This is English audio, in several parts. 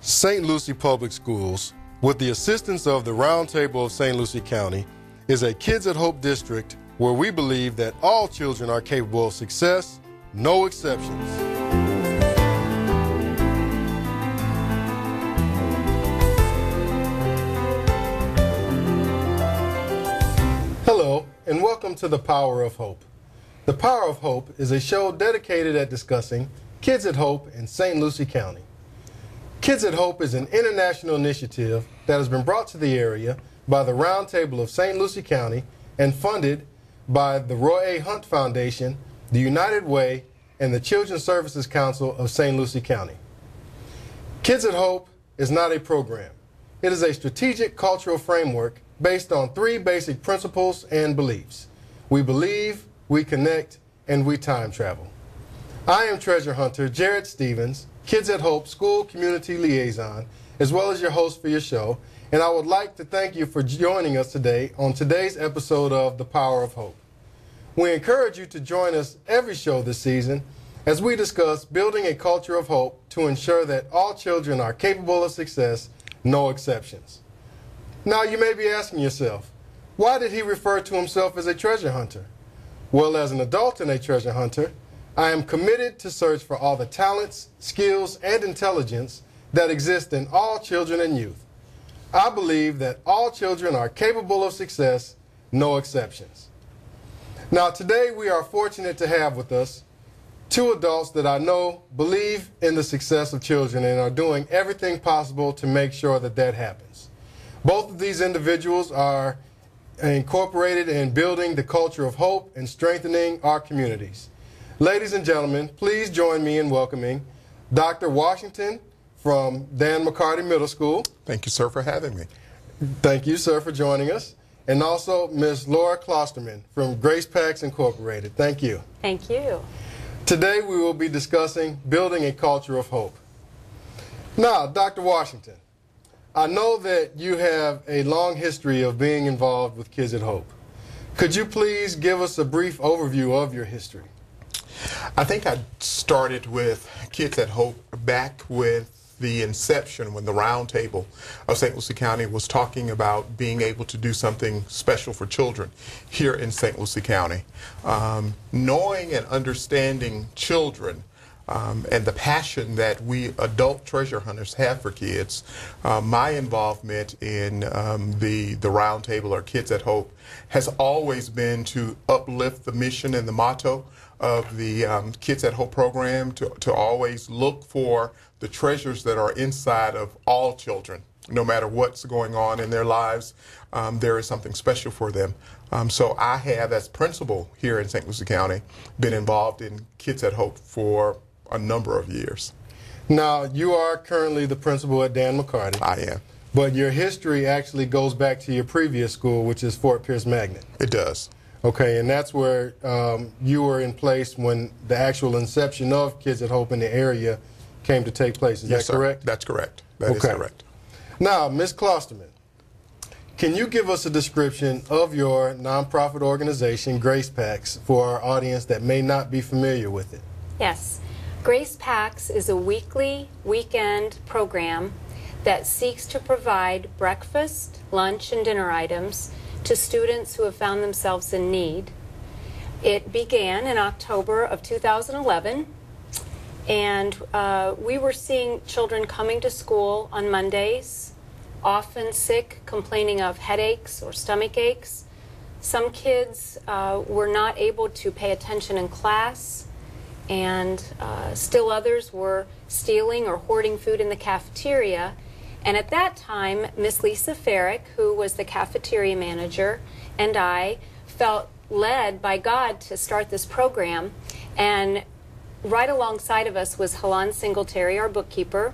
St. Lucie Public Schools, with the assistance of the Roundtable of St. Lucie County, is a Kids at Hope district where we believe that all children are capable of success, no exceptions. Hello, and welcome to The Power of Hope. The Power of Hope is a show dedicated at discussing Kids at Hope in St. Lucie County. Kids at Hope is an international initiative that has been brought to the area by the Roundtable of St. Lucie County and funded by the Roy A. Hunt Foundation, the United Way, and the Children's Services Council of St. Lucie County. Kids at Hope is not a program. It is a strategic cultural framework based on three basic principles and beliefs. We believe, we connect, and we time travel. I am treasure hunter Jared Stevens, Kids at Hope School Community Liaison, as well as your host for your show, and I would like to thank you for joining us today on today's episode of The Power of Hope. We encourage you to join us every show this season as we discuss building a culture of hope to ensure that all children are capable of success, no exceptions. Now you may be asking yourself, why did he refer to himself as a treasure hunter? Well, as an adult and a treasure hunter, I am committed to search for all the talents, skills, and intelligence that exist in all children and youth. I believe that all children are capable of success, no exceptions. Now today we are fortunate to have with us two adults that I know believe in the success of children and are doing everything possible to make sure that that happens. Both of these individuals are incorporated in building the culture of hope and strengthening our communities. Ladies and gentlemen, please join me in welcoming Dr. Washington from Dan McCarty Middle School. Thank you, sir, for having me. Thank you, sir, for joining us. And also Ms. Laura Klosterman from Grace Packs Incorporated. Thank you. Thank you. Today we will be discussing building a culture of hope. Now, Dr. Washington, I know that you have a long history of being involved with Kids at Hope. Could you please give us a brief overview of your history? I think I started with Kids at Hope back with the inception when the Roundtable of St. Lucie County was talking about being able to do something special for children here in St. Lucie County. Knowing and understanding children and the passion that we adult treasure hunters have for kids, my involvement in the Roundtable or Kids at Hope has always been to uplift the mission and the motto of the Kids at Hope program, to always look for the treasures that are inside of all children. No matter what's going on in their lives, there is something special for them. So I have, as principal here in St. Lucie County, been involved in Kids at Hope for a number of years. Now, you are currently the principal at Dan McCarty. I am. But your history actually goes back to your previous school, which is Fort Pierce Magnet. It does. Okay, and that's where you were in place when the actual inception of Kids at Hope in the area came to take place. Is Yes, that sir. correct? That's correct. That is correct. Now, Ms. Klosterman, can you give us a description of your nonprofit organization, Grace Packs, for our audience that may not be familiar with it? Yes. Grace Packs is a weekly, weekend program that seeks to provide breakfast, lunch, and dinner items to students who have found themselves in need. It began in October of 2011, and we were seeing children coming to school on Mondays, often sick, complaining of headaches or stomach aches. Some kids were not able to pay attention in class, and still others were stealing or hoarding food in the cafeteria. And at that time, Miss Lisa Farrick, who was the cafeteria manager, and I felt led by God to start this program. And right alongside of us was Halan Singletary, our bookkeeper.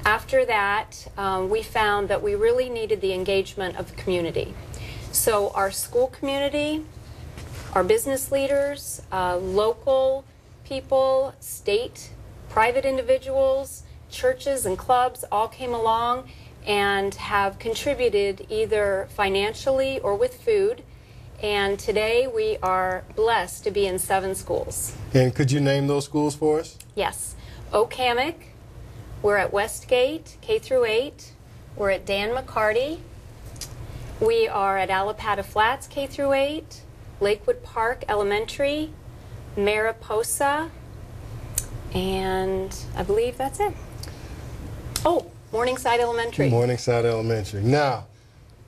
After that, we found that we really needed the engagement of the community. So our school community, our business leaders, local people, state, private individuals, churches and clubs all came along and have contributed either financially or with food. And today we are blessed to be in 7 schools. And could you name those schools for us? Yes. Okamic, We're at Westgate, K through 8. We're at Dan McCarty. We are at Allapattah Flats, K through 8. Lakewood Park Elementary, Mariposa, and I believe that's it. Oh, Morningside Elementary. Morningside Elementary. Now,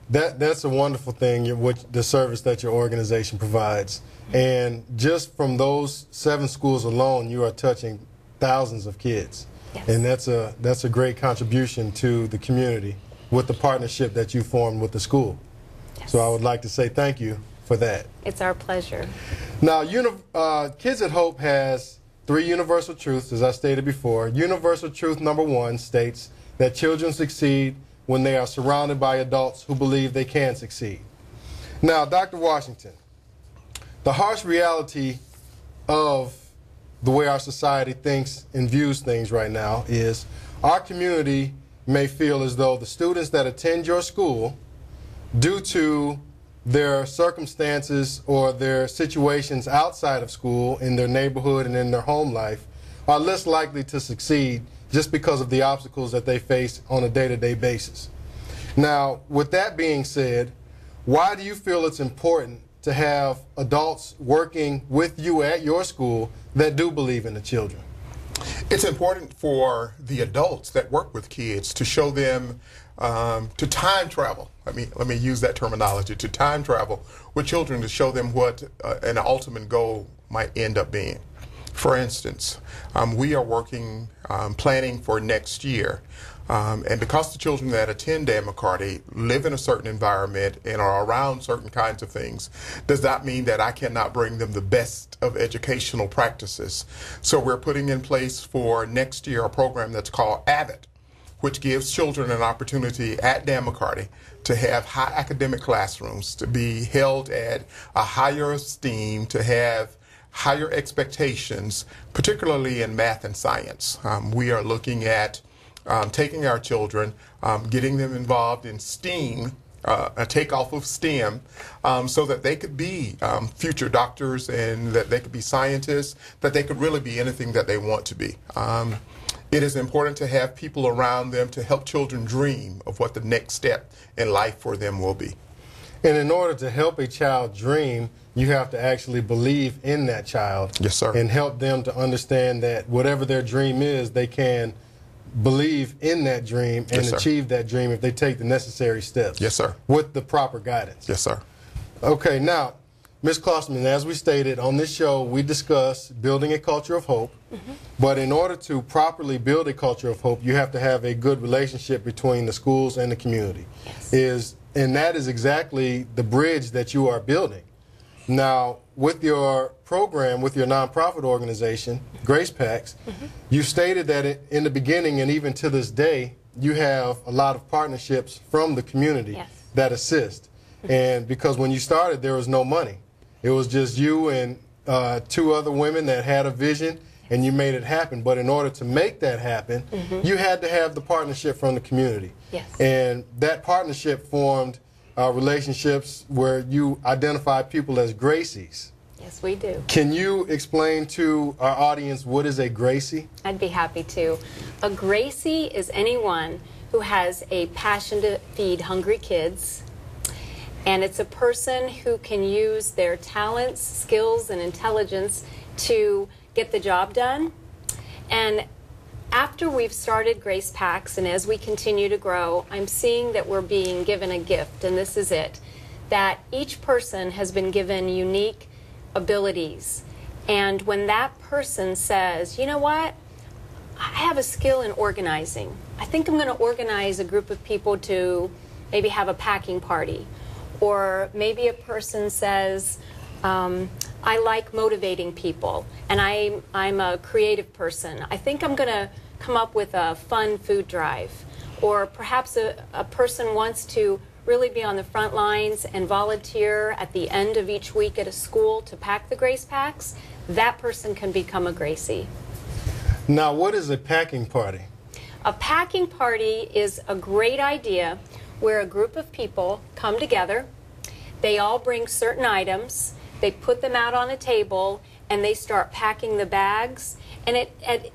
that's a wonderful thing, the service that your organization provides. And just from those 7 schools alone, you are touching thousands of kids. Yes. And that's a great contribution to the community with the partnership that you formed with the school. Yes. So I would like to say thank you for that. It's our pleasure. Now, Kids at Hope has 3 universal truths, as I stated before. Universal truth number 1 states that children succeed when they are surrounded by adults who believe they can succeed. Now, Dr. Washington, the harsh reality of the way our society thinks and views things right now is our community may feel as though the students that attend your school, due to their circumstances or their situations outside of school, in their neighborhood and in their home life, are less likely to succeed just because of the obstacles that they face on a day-to-day basis. Now, with that being said, why do you feel it's important to have adults working with you at your school that do believe in the children? It's important for the adults that work with kids to show them to time travel. Let me use that terminology, to time travel with children, to show them what an ultimate goal might end up being. For instance, we are working, planning for next year. And because the children that attend Dan McCarty live in a certain environment and are around certain kinds of things, does not mean that I cannot bring them the best of educational practices. So we're putting in place for next year a program that's called AVIT, which gives children an opportunity at Dan McCarty to have high academic classrooms, to be held at a higher esteem, to have higher expectations, particularly in math and science. We are looking at taking our children, getting them involved in STEAM, a takeoff of STEM, so that they could be future doctors and that they could be scientists, that they could really be anything that they want to be. It is important to have people around them to help children dream of what the next step in life for them will be. And in order to help a child dream, you have to actually believe in that child. Yes, sir. And help them to understand that whatever their dream is, they can believe in that dream and Yes, sir. achieve that dream if they take the necessary steps. Yes, sir. With the proper guidance. Yes, sir. Okay, now, Ms. Klosterman, as we stated, on this show we discuss building a culture of hope. But in order to properly build a culture of hope, you have to have a good relationship between the schools and the community. Yes. And that is exactly the bridge that you are building. Now, with your program, with your nonprofit organization, Grace Packs, you stated that in the beginning and even to this day, you have a lot of partnerships from the community Yes. that assist. And because when you started, there was no money. It was just you and 2 other women that had a vision, and you made it happen. But in order to make that happen, you had to have the partnership from the community. Yes. And that partnership formed relationships where you identify people as Gracies. Yes, we do. Can you explain to our audience what is a Gracie? I'd be happy to. A Gracie is anyone who has a passion to feed hungry kids, and it's a person who can use their talents, skills, and intelligence to get the job done. And after we've started Grace Packs and as we continue to grow, I'm seeing that we're being given a gift, and this is it, that each person has been given unique abilities. And when that person says, you know what, I have a skill in organizing. I think I'm going to organize a group of people to maybe have a packing party. Or maybe a person says, I like motivating people, and I'm a creative person. I think I'm going to come up with a fun food drive. Or perhaps a person wants to really be on the front lines and volunteer at the end of each week at a school to pack the Grace Packs. That person can become a Gracie. Now, what is a packing party? A packing party is a great idea where a group of people come together, they all bring certain items, they put them out on a table, and they start packing the bags, And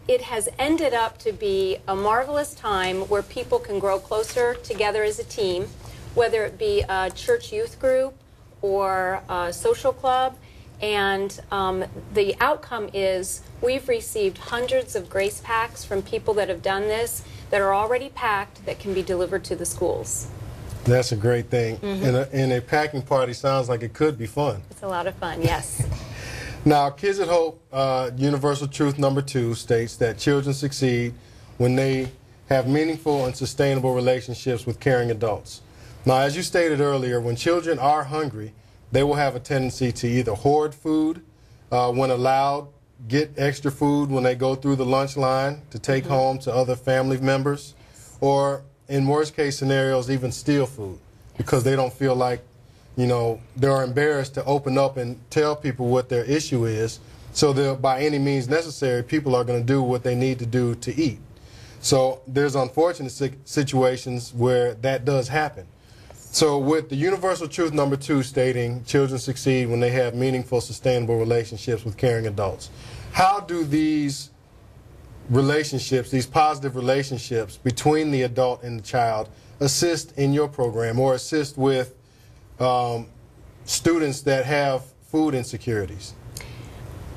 it has ended up to be a marvelous time where people can grow closer together as a team, whether it be a church youth group or a social club. And the outcome is we've received hundreds of grace packs from people that have done this that are already packed that can be delivered to the schools. That's a great thing. And a packing party sounds like it could be fun. It's a lot of fun, yes. Now, Kids at Hope, Universal Truth number 2 states that children succeed when they have meaningful and sustainable relationships with caring adults. Now, as you stated earlier, when children are hungry, they will have a tendency to either hoard food when allowed, get extra food when they go through the lunch line to take home to other family members, or in worst case scenarios, even steal food because they don't feel like, you know, they're embarrassed to open up and tell people what their issue is. So by any means necessary, people are going to do what they need to do to eat. So there's unfortunate situations where that does happen. So with the Universal Truth number 2 stating children succeed when they have meaningful, sustainable relationships with caring adults, how do these relationships, these positive relationships between the adult and the child assist in your program or assist with students that have food insecurities?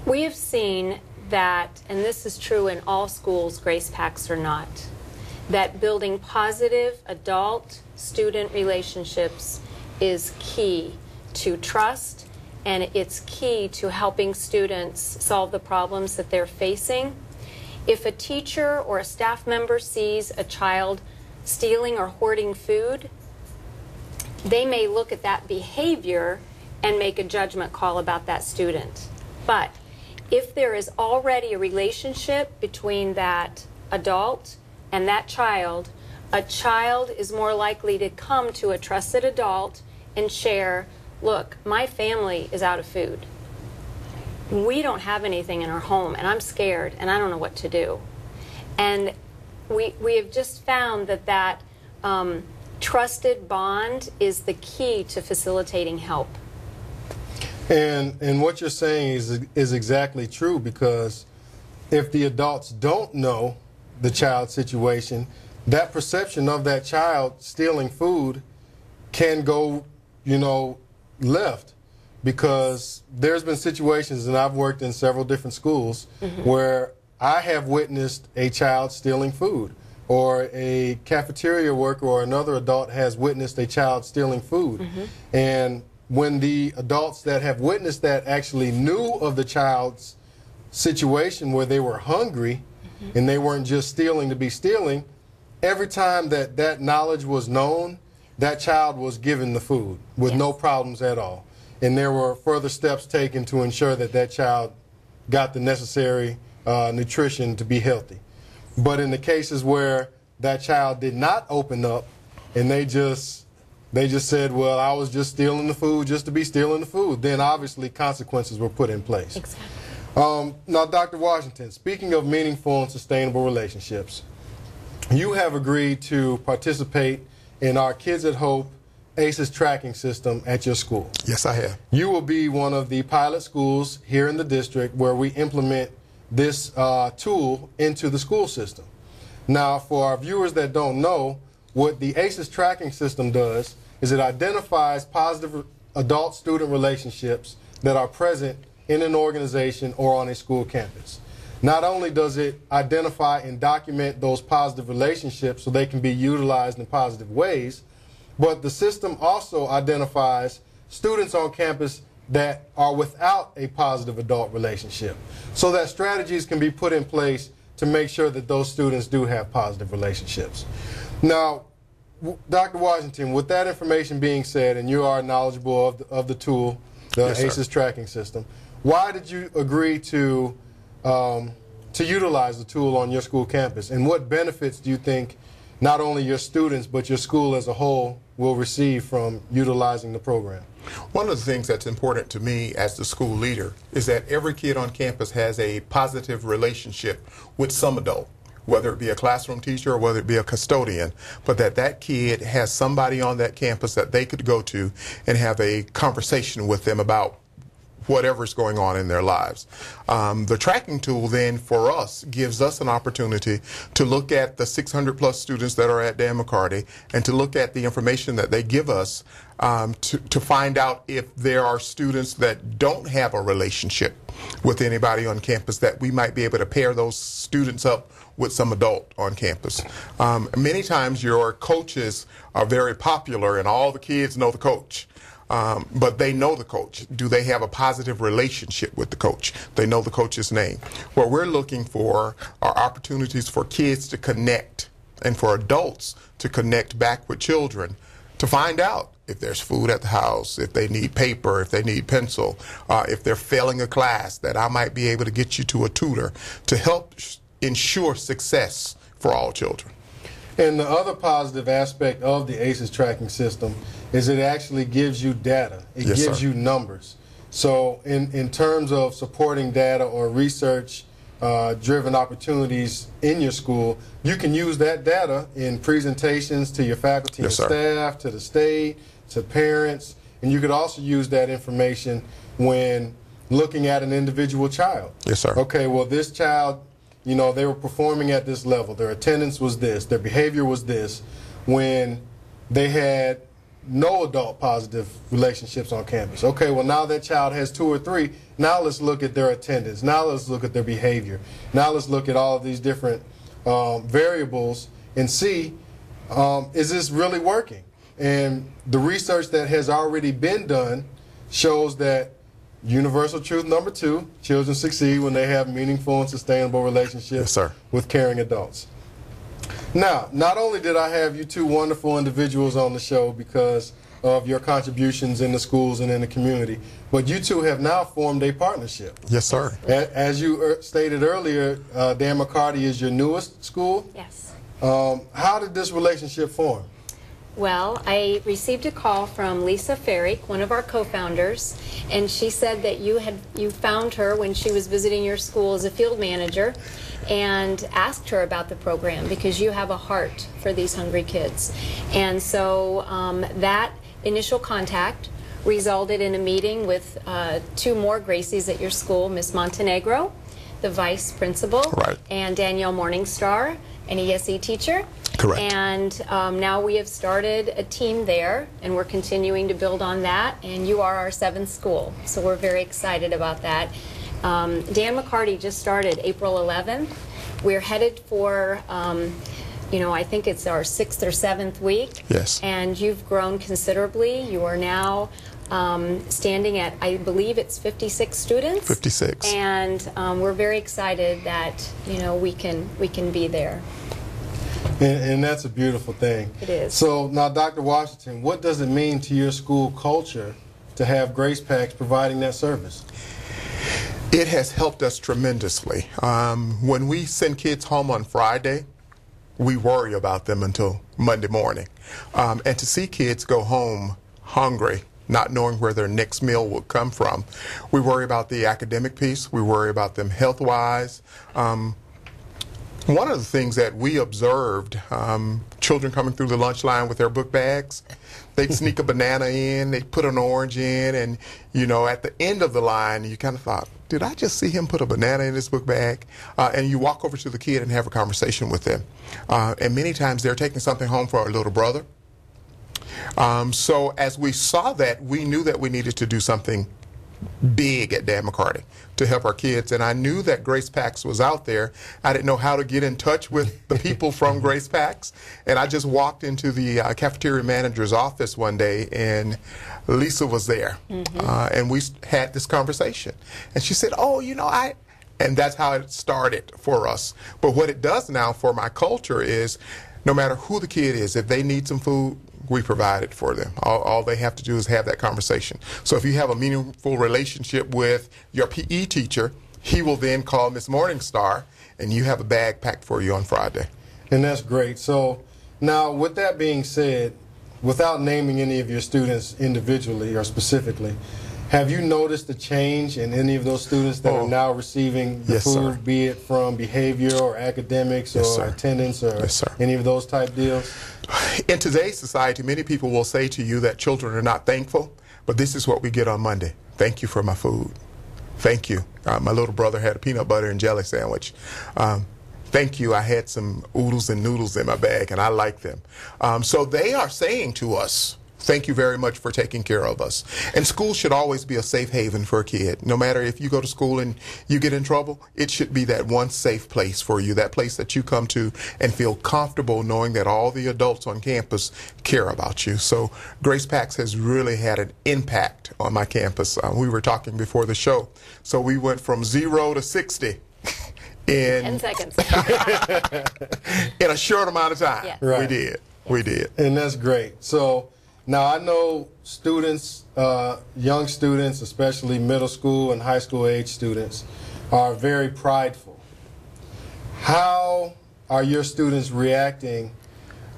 We have seen that, and this is true in all schools, grace packs or not, that building positive adult-student relationships is key to trust, and it's key to helping students solve the problems that they're facing. If a teacher or a staff member sees a child stealing or hoarding food, they may look at that behavior and make a judgment call about that student. But if there is already a relationship between that adult and that child, a child is more likely to come to a trusted adult and share, look, my family is out of food. We don't have anything in our home, and I'm scared, and I don't know what to do. And we have just found that trusted bond is the key to facilitating help. And what you're saying is exactly true, because if the adults don't know the child's situation, that perception of that child stealing food can go, you know, left. Because there's been situations, and I've worked in several different schools, where I have witnessed a child stealing food, or a cafeteria worker or another adult has witnessed a child stealing food. And when the adults that have witnessed that actually knew of the child's situation where they were hungry and they weren't just stealing to be stealing, every time that knowledge was known, that child was given the food with no problems at all. And there were further steps taken to ensure that that child got the necessary nutrition to be healthy. But in the cases where that child did not open up and they just said, well, I was just stealing the food just to be stealing the food, then obviously consequences were put in place. Exactly. Now, Dr. Washington, speaking of meaningful and sustainable relationships, you have agreed to participate in our Kids at Hope ACEs tracking system at your school. Yes, I have. You will be one of the pilot schools here in the district where we implement this tool into the school system. Now, for our viewers that don't know, what the ACEs tracking system does is it identifies positive adult-student relationships that are present in an organization or on a school campus. Not only does it identify and document those positive relationships so they can be utilized in positive ways, but the system also identifies students on campus that are without a positive adult relationship, so that strategies can be put in place to make sure that those students do have positive relationships. Now, Dr. Washington, with that information being said, and you are knowledgeable of the tool, the ACEs tracking system, why did you agree to utilize the tool on your school campus, and what benefits do you think not only your students but your school as a whole will receive from utilizing the program? One of the things that's important to me as the school leader is that every kid on campus has a positive relationship with some adult, whether it be a classroom teacher or whether it be a custodian, but that kid has somebody on that campus that they could go to and have a conversation with them about whatever's going on in their lives. The tracking tool then for us gives us an opportunity to look at the 600 plus students that are at Dan McCarty and to look at the information that they give us to find out if there are students that don't have a relationship with anybody on campus, that we might be able to pair those students up with some adult on campus. Many times your coaches are very popular and all the kids know the coach. But they know the coach. Do they have a positive relationship with the coach? They know the coach's name. What we're looking for are opportunities for kids to connect and for adults to connect back with children to find out if there's food at the house, if they need paper, if they need pencil, if they're failing a class, that I might be able to get you to a tutor to help ensure success for all children. And the other positive aspect of the ACES tracking system is it actually gives you data. It gives you numbers. So in terms of supporting data or research driven opportunities in your school, you can use that data in presentations to your faculty and staff, to the state, to parents, and you could also use that information when looking at an individual child. Yes, sir. Okay, well, this child, you know, they were performing at this level. Their attendance was this. Their behavior was this. When they had no adult positive relationships on campus. Okay, well, now that child has 2 or 3. Now let's look at their attendance. Now let's look at their behavior. Now let's look at all of these different variables and see, is this really working? And the research that has already been done shows that universal truth number 2, children succeed when they have meaningful and sustainable relationships with caring adults. Now, not only did I have you 2 wonderful individuals on the show because of your contributions in the schools and in the community, but you 2 have now formed a partnership. Yes, sir. As you stated earlier, Dan McCarty is your newest school? Yes. How did this relationship form? Well, I received a call from Lisa Ferrick, one of our co-founders, and she said that you found her when she was visiting your school as a field manager and asked her about the program because you have a heart for these hungry kids. And so that initial contact resulted in a meeting with 2 more Gracies at your school, Miss Montenegro, the vice principal, and Danielle Morningstar, an ESE teacher. Correct. And now we have started a team there, and we're continuing to build on that, and you are our 7th school, so we're very excited about that. Dan McCarty just started April 11th. We're headed for, you know, I think it's our 6th or 7th week. Yes. And you've grown considerably. You are now standing at, I believe it's 56 students. 56. And we're very excited that, you know, we can be there. And that's a beautiful thing. It is. So now, Dr. Washington, what does it mean to your school culture to have Grace Packs providing that service? It has helped us tremendously. When we send kids home on Friday, we worry about them until Monday morning. And to see kids go home hungry, not knowing where their next meal will come from, we worry about the academic piece. We worry about them health-wise. One of the things that we observed, children coming through the lunch line with their book bags, they'd sneak a banana in, they'd put an orange in, and, you know, at the end of the line, you kind of thought, did I just see him put a banana in his book bag? And you walk over to the kid and have a conversation with them. And many times they're taking something home for our little brother. So as we saw that, we knew that we needed to do something big at Dan McCarty to help our kids, and I knew that Grace Packs was out there. I didn't know how to get in touch with the people from Grace Packs, and I just walked into the cafeteria manager's office one day, and Lisa was there, and we had this conversation, and she said, oh, you know, and that's how it started for us. But what it does now for my culture is, no matter who the kid is, if they need some food, we provide it for them. All they have to do is have that conversation. So if you have a meaningful relationship with your PE teacher, he will then call Miss Morningstar, and you have a bag packed for you on Friday. And that's great. So now, with that being said, without naming any of your students individually or specifically, have you noticed a change in any of those students that are now receiving the food, be it from behavior or academics or attendance or any of those type deals? In today's society, many people will say to you that children are not thankful, but this is what we get on Monday. Thank you for my food. Thank you. My little brother had a peanut butter and jelly sandwich. Thank you. I had some oodles and noodles in my bag, and I like them. So they are saying to us, thank you very much for taking care of us. And school should always be a safe haven for a kid. No matter if you go to school and you get in trouble, it should be that one safe place for you, that place that you come to and feel comfortable knowing that all the adults on campus care about you. So Grace Packs has really had an impact on my campus. We were talking before the show. So we went from 0 to 60. In 10 seconds. in a short amount of time. Yes. Right. We did. Yes. We did. And that's great. So now I know students, young students, especially middle school and high school age students, are very prideful. How are your students reacting?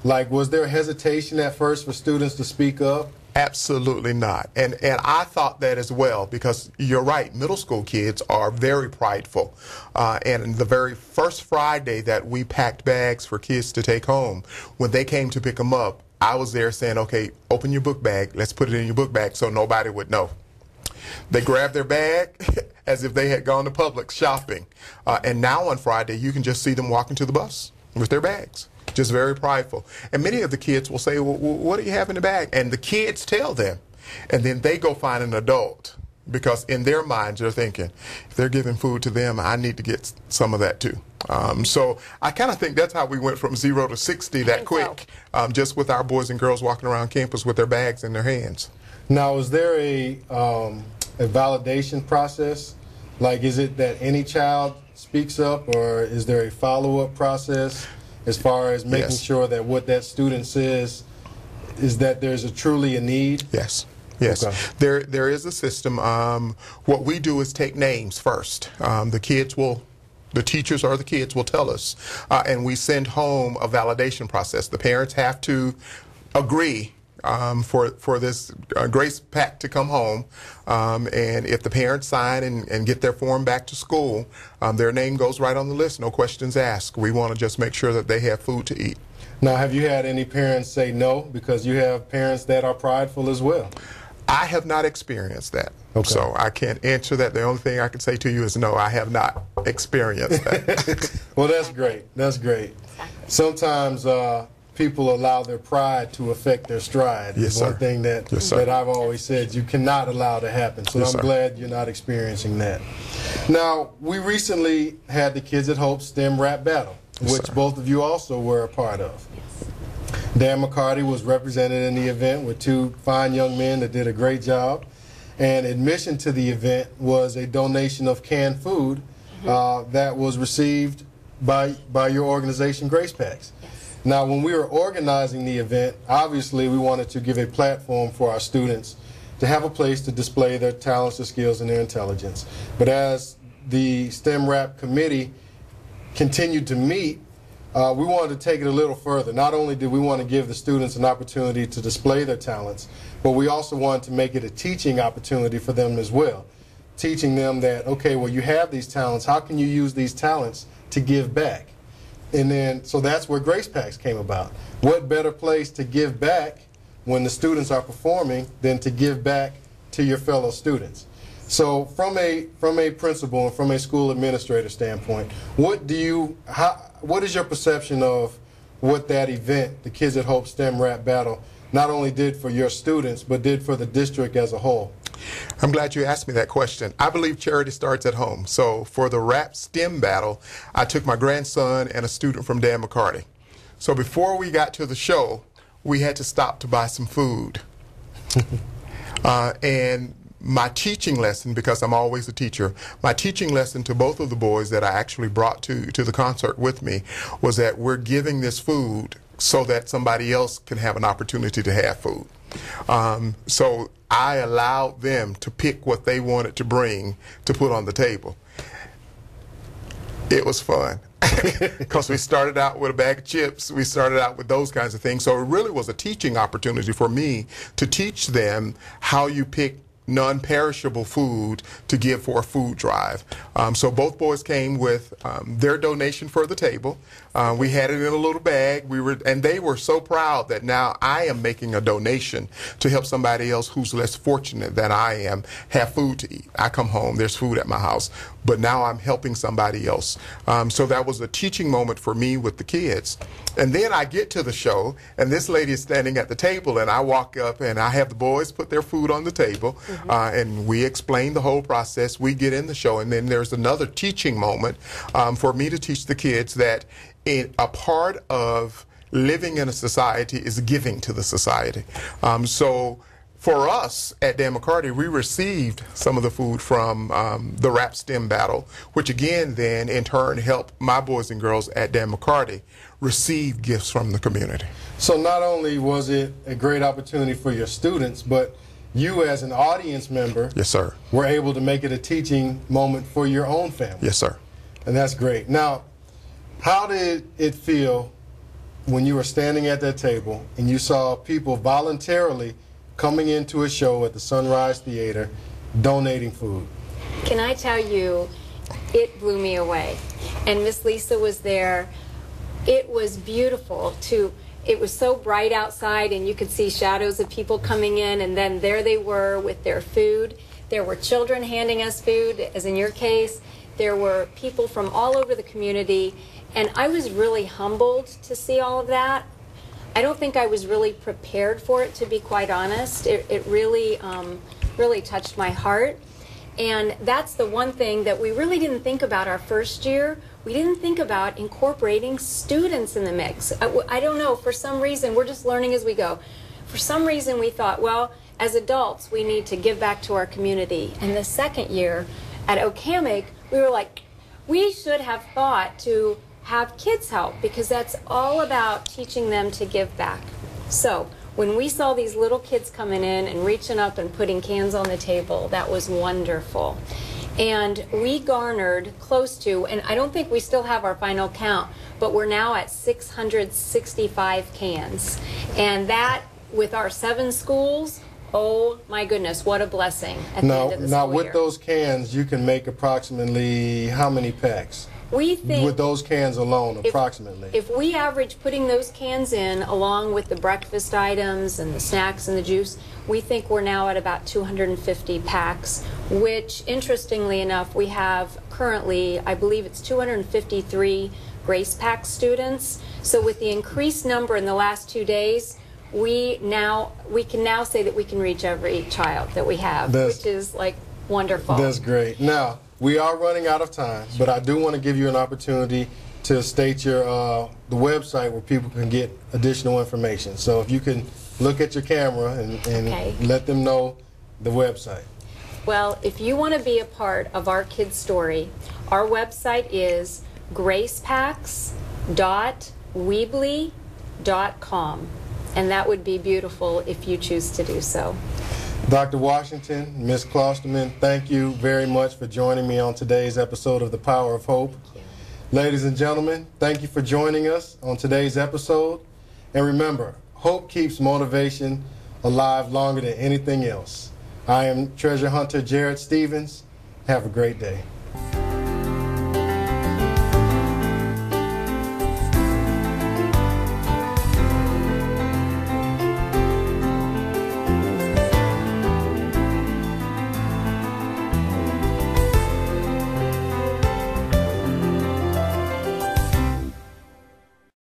Like, was there hesitation at first for students to speak up? Absolutely not. And I thought that as well, because you're right, middle school kids are very prideful. And the very first Friday that we packed bags for kids to take home, when they came to pick them up, I was there saying, okay, open your book bag, let's put it in your book bag so nobody would know. They grabbed their bag as if they had gone to Publix shopping. And now on Friday, you can just see them walking to the bus with their bags. Just very prideful. And many of the kids will say, well, what do you have in the bag? And the kids tell them. And then they go find an adult, because in their minds they're thinking, if they're giving food to them, I need to get some of that too. So I kind of think that's how we went from 0 to 60 that quick, just with our boys and girls walking around campus with their bags in their hands. Now, is there a validation process? Like, is it that any child speaks up, or is there a follow-up process as far as making sure that what that student says is that there's truly a need? Yes. Yes, okay. There is a system. What we do is take names first. The teachers or the kids will tell us, and we send home a validation process. The parents have to agree for this Grace Pack to come home, and if the parents sign and get their form back to school, their name goes right on the list, no questions asked. We want to just make sure that they have food to eat. Now, have you had any parents say no, because you have parents that are prideful as well? I have not experienced that, so I can't answer that. The only thing I can say to you is no, I have not experienced that. Well, that's great. That's great. Sometimes people allow their pride to affect their stride. Yes, It's one thing that, that I've always said you cannot allow to happen. So I'm glad you're not experiencing that. Now, we recently had the Kids at Hope STEM rap battle, which both of you also were a part of. Dan McCarty was represented in the event with two fine young men that did a great job. And admission to the event was a donation of canned food that was received by your organization, Grace Packs. Now, when we were organizing the event, obviously we wanted to give a platform for our students to have a place to display their talents, their skills, and their intelligence. But as the STEM Rap Committee continued to meet, we wanted to take it a little further. Not only did we want to give the students an opportunity to display their talents, but we also wanted to make it a teaching opportunity for them as well. Teaching them that, okay, well, you have these talents, how can you use these talents to give back? And then, so that's where Grace Packs came about. What better place to give back when the students are performing than to give back to your fellow students? So from a principal and from a school administrator standpoint, what is your perception of what that event, the Kids at Hope STEM Rap Battle, not only did for your students, but did for the district as a whole? I'm glad you asked me that question. I believe charity starts at home. So for the rap STEM battle, I took my grandson and a student from Dan McCarty. So before we got to the show, we had to stop to buy some food. And my teaching lesson, because I'm always a teacher, my teaching lesson to both of the boys that I actually brought to the concert with me was that we're giving this food so that somebody else can have an opportunity to have food. So I allowed them to pick what they wanted to bring to put on the table. It was fun because we started out with a bag of chips. We started out with those kinds of things. So it really was a teaching opportunity for me to teach them how you pick non-perishable food to give for a food drive. So both boys came with their donation for the table. We had it in a little bag. And they were so proud that now I am making a donation to help somebody else who's less fortunate than I am have food to eat. I come home, there's food at my house, but now I'm helping somebody else. So that was a teaching moment for me with the kids. And then I get to the show, and this lady is standing at the table, and I walk up, and I have the boys put their food on the table, and we explain the whole process. We get in the show, and then there's another teaching moment for me to teach the kids that a part of living in a society is giving to the society. So for us at Dan McCarty, we received some of the food from the rap STEM battle, which again then in turn helped my boys and girls at Dan McCarty receive gifts from the community. So not only was it a great opportunity for your students, but you as an audience member, yes, sir, were able to make it a teaching moment for your own family. Yes, sir. And that's great. Now, how did it feel when you were standing at that table and you saw people voluntarily coming into a show at the Sunrise Theater donating food? Can I tell you, it blew me away. And Miss Lisa was there. It was beautiful it was so bright outside, and you could see shadows of people coming in, and then there they were with their food. There were children handing us food, as in your case. There were people from all over the community, and I was really humbled to see all of that. I don't think I was really prepared for it, to be quite honest. It really, really touched my heart. And that's the one thing that we really didn't think about our first year. We didn't think about incorporating students in the mix. I don't know, for some reason, we're just learning as we go. For some reason we thought, well, as adults, we need to give back to our community. And the second year at Okamic, we were like, we should have thought to have kids help, because that's all about teaching them to give back. So when we saw these little kids coming in and reaching up and putting cans on the table, that was wonderful. And we garnered close to, and I don't think we still have our final count, but we're now at 665 cans. And that, with our 7 schools, oh my goodness, what a blessing at the end of the school Now, with year. those cans, you can make approximately how many packs? We think, with those cans alone, approximately. if we average putting those cans in along with the breakfast items and the snacks and the juice, we think we're now at about 250 packs, which interestingly enough, we have currently, I believe it's 253 Grace Pack students. So with the increased number in the last 2 days, we can now say that we can reach every child that we have, which is like wonderful. That's great. Now, we are running out of time, but I do want to give you an opportunity to state your the website where people can get additional information. So if you can look at your camera and let them know the website. Well, if you want to be a part of our kids' story, our website is gracepacks.weebly.com, and that would be beautiful if you choose to do so. Dr. Washington, Ms. Klosterman, thank you very much for joining me on today's episode of The Power of Hope. Ladies and gentlemen, thank you for joining us on today's episode. And remember, hope keeps motivation alive longer than anything else. I am treasure hunter Jared Stevens. Have a great day.